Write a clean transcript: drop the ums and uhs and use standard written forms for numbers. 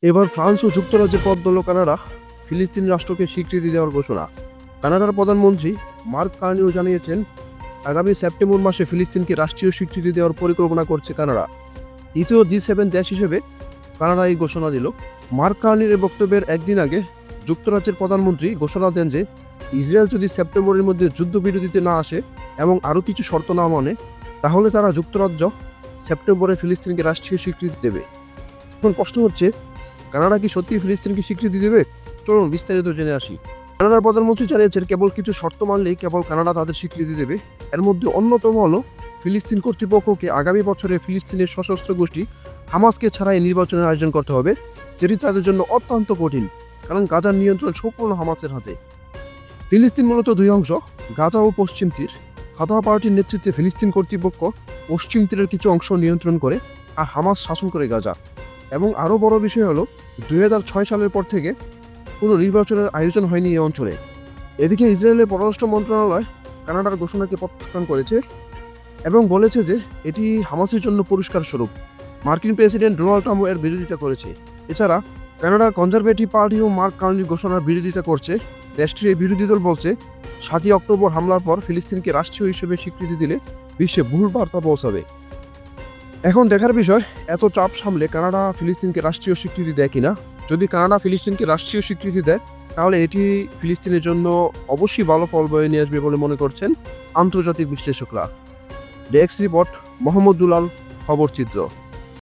এবার ফ্রান্স ও যুক্তরাজ্যের পথ ধরল কানাডা ফিলিস্তিন রাষ্ট্রকে স্বীকৃতি দেওয়ার ঘোষণা। কানাডার প্রধানমন্ত্রী মার্ক কার্নিও জানিয়েছেন, আগামী সেপ্টেম্বর মাসে ফিলিস্তিনকে রাষ্ট্রীয় স্বীকৃতি দেওয়ার পরিকল্পনা করছে কানাডা। দ্বিতীয় G7 দেশ হিসেবে কানাডা এই ঘোষণা দিল। মার্ক কার্নির বক্তব্যের একদিন আগে যুক্তরাজ্যের প্রধানমন্ত্রী ঘোষণা দেন যে ইসরায়েল যদি সেপ্টেম্বরের মধ্যে যুদ্ধবিরতিতে না আসে এবং আরও কিছু শর্ত না মানে, তাহলে তারা যুক্তরাজ্য সেপ্টেম্বরে ফিলিস্তিনকে রাষ্ট্রীয় স্বীকৃতি দেবে। এখন প্রশ্ন হচ্ছে, কানাডা কি সত্যি ফিলিস্তিনকে স্বীকৃতি দেবে? চলুন বিস্তারিত জেনে আসি। কানাডার প্রধানমন্ত্রী জানিয়েছেন, কেবল কিছু শর্ত মানলেই কেবল কানাডা তাদের স্বীকৃতি দেবে। এর মধ্যে অন্যতম হলো ফিলিস্তিন কর্তৃপক্ষকে আগামী বছরে ফিলিস্তিনের সশস্ত্র গোষ্ঠী হামাসকে ছাড়াই নির্বাচনের আয়োজন করতে হবে, যেটি তাদের জন্য অত্যন্ত কঠিন, কারণ গাজার নিয়ন্ত্রণ সম্পূর্ণ হামাসের হাতে। ফিলিস্তিন মূলত দুই অংশ, গাজা ও পশ্চিম তীর। ফাতাহ পার্টির নেতৃত্বে ফিলিস্তিন কর্তৃপক্ষ পশ্চিম তীরের কিছু অংশ নিয়ন্ত্রণ করে, আর হামাস শাসন করে গাজা। এবং আরও বড় বিষয় হলো 2006 সালের পর থেকে কোনো নির্বাচনের আয়োজন হয়নি এই অঞ্চলে। এদিকে ইসরায়েলের পররাষ্ট্র মন্ত্রণালয় কানাডার ঘোষণাকে প্রত্যাখ্যান করেছে এবং বলেছে যে এটি হামাসের জন্য পুরস্কার স্বরূপ। মার্কিন প্রেসিডেন্ট ডোনাল্ড ট্রাম্প এর বিরোধিতা করেছে। এছাড়া কানাডার কনজারভেটিভ পার্টিও মার্ক কার্নির ঘোষণার বিরোধিতা করছে। দেশটির এই বিরোধী দল বলছে, 7ই অক্টোবর হামলার পর ফিলিস্তিনকে রাষ্ট্রীয় হিসেবে স্বীকৃতি দিলে বিশ্বে ভুল বার্তা পৌঁছাবে। এখন দেখার বিষয়, এত চাপ সামলে কানাডা ফিলিস্তিনকে রাষ্ট্রীয় স্বীকৃতি দেয় কিনা। যদি কানাডা ফিলিস্তিনকে রাষ্ট্রীয় স্বীকৃতি দেয়, তাহলে এটি ফিলিস্তিনের জন্য অবশ্যই ভালো ফল বয়ে নিয়ে আসবে বলে মনে করছেন আন্তর্জাতিক বিশ্লেষকরা। ডেস্ক রিপোর্ট, মোহাম্মদ দুলাল, খবর চিত্র।